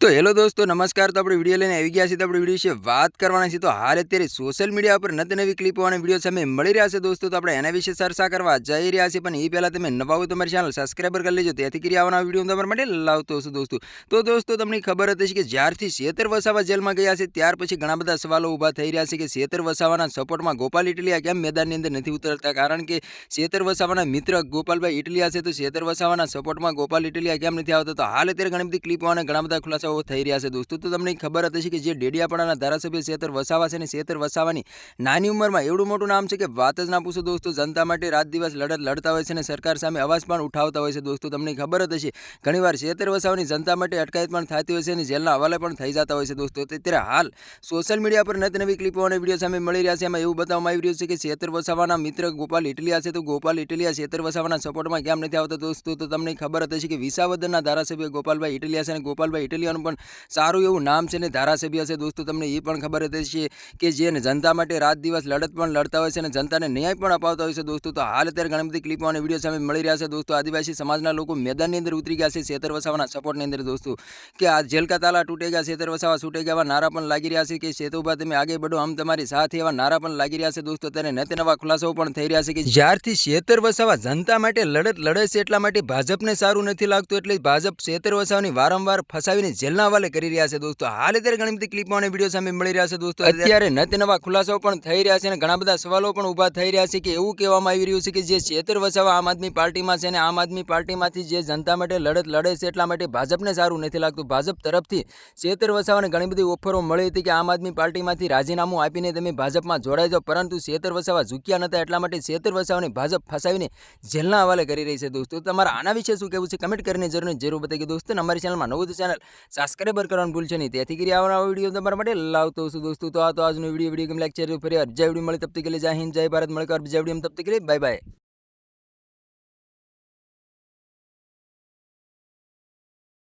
तो हेलो दोस्तों नमस्कार। तो આપણે વિડીયો લઈને આવી ગયા છીએ। તો આપણે વિડીયો વિશે વાત કરવાના છે। તો હાલ અત્યારે સોશિયલ મીડિયા પર નવી નવી ક્લિપો અને વિડીયો સામે મળી રહ્યા છે દોસ્તો। તો આપણે એના વિશે ચર્ચા કરવા જઈ રહ્યા છીએ, પણ એ પહેલાં તમે નવા હોય તો મારી ચેનલ સબસ્ક્રાઈબર કરી લેજો, તેથી કરી આવવાના વિડીયો તમારા માટે લાવતો છું દોસ્તો। તો દોસ્તો તમને ખબર હતી કે જ્યારથી શેતર વસાવા જેલમાં ગયા છે ત્યાર પછી ઘણા બધા સવાલો ઊભા થઈ રહ્યા છે કે શેતર વસાવાના સપોર્ટમાં ગોપાલ ઇટલિયા કેમ મેદાનની અંદર નથી ઉતરતા, કારણ કે શેતર વસાવાના મિત્ર ગોપાલભાઈ ઇટલિયા છે, તો શેતર વસાવાના સપોર્ટમાં ગોપાલ ઇટલિયા કેમ નથી આવતા। તો હાલ અત્યારે ઘણી બધી ક્લિપો અને ઘણા બધા ખુલાસાઓ થઈ રહ્યા છે દોસ્તો। તો તમને ખબર હતી કે જે ડેડિયાપાડાના ધારાસભ્ય શેતર વસાવા છે ને શેતર વસાવાની નાની ઉંમરમાં એવડું મોટું નામ છે કે વાત જ ના પૂછો દોસ્તો। જનતા માટે રાત દિવસ લડત લડતા હોય છે અને સરકાર સામે અવાજ પણ ઉઠાવતા હોય છે દોસ્તો। તમને ખબર જ હશે ઘણીવાર શેતર વસાવાની જનતા માટે અટકાયત પણ થતી હોય છે અને જેલના હવાલે પણ થઈ જતા હોય છે દોસ્તો। તો ત્યારે હાલ સોશિયલ મીડિયા પર નવી ક્લિપો અને વિડીયો સામે મળી રહ્યા છે। એમાં એવું બતાવવામાં આવી રહ્યું છે કે શેતર વસાવાના મિત્ર ગોપાલ ઇટલિયા છે, તો ગોપાલ ઇટલિયા શેતર વસાવાના સપોર્ટમાં કેમ નથી આવતા દોસ્તો। તો તમને ખબર જ હશે કે વિસાવદરના ધારાસભ્ય ગોપાલભાઈ ઇટલિયા છે અને ગોપાલભાઈ ઇટલિયાનું પણ સારું એવું નામ છે ને ધારાસભ્ય છે દોસ્તો। તમને એ પણ ખબર જ છે કે જે જનતા માટે રાત દિવસ લડત પણ લડતા હોય છે અને જનતાને ન્યાય પણ અપાવતા હોય છે દોસ્તો। તો હાલ અત્યારે ઘણી બધી ક્લિપો અને વિડીયો સામે મળી રહ્યા છે દોસ્તો। આદિવાસી સમાજના લોકો મેદાનની અંદર ઉતરી ગયા છે શેતર વસાવાના સપોર્ટની અંદર દોસ્તો, કે આ જેલ કા તાલા તૂટેગા, શેતર વસાવા છૂટેગા એવા નારા પણ લાગી રહ્યા છે કે શેતુભા તમે આગે બઢો હમ તમારી સાથે એવા નારા પણ લાગી રહ્યા છે દોસ્તો। ત્યારે નતે નવા ખુલાસાઓ પણ થઈ રહ્યા છે કે જ્યારથી શેતર વસાવા જનતા માટે લડત લડે છે એટલા માટે ભાજપને સારું નથી લાગતું, એટલે ભાજપ શેતર વસાવાની વારંવાર ફસાવીને જેલના હવાલે કરી રહ્યા છે દોસ્તો। હાલ અત્યારે ઘણી બધી ક્લિપો અને વિડીયો સામે મળી રહ્યા છે દોસ્તો। અત્યારે નતે નવા ખુલાસાઓ પણ થઈ રહ્યા છે અને ઘણા બધા સવાલો પણ ઊભા થઈ રહ્યા છે કે એવું કહેવામાં આવી રહ્યું છે કે જે શેતર વસાવા આમ આદમી પાર્ટીમાં છે અને આમ આદમી પાર્ટીમાંથી જે જનતા માટે લડત લડે છે એટલા માટે ભાજપને સારું નથી લાગતું। ભાજપ તરફથી શેતર વસાવાને ઘણી બધી ઓફરો મળી હતી કે આમ આદમી પાર્ટીમાંથી રાજીનામું આપીને તમે ભાજપમાં જોડાઈ જાઓ, પરંતુ શેતર વસાવા ઝૂક્યા નતા, એટલા માટે શેતર વસાવાને ભાજપ ફસાવીને જેલના હવાલે કરી રહી છે દોસ્તો। તમારા આના વિશે શું કહેવું છે કમેન્ટ કરીને જરૂર બતાવી દોસ્તો। અમારી ચેનલમાં નવું તો ચેનલ સબસ્ક્રાઈબર કરવાનું ભૂલશો નહીં, તેથી કરી આવવાના વિડીયો તમારા માટે લાવતો છું દોસ્તો। તો આ તો આજનો વિડીયો ગમ લાઈક શેર ફરી જય વિડીયો મળે તબ તક કે लिए जय हिंद जय भारत, મળે બીજા વિડીયો તબ તક કે लिए बाय बाय।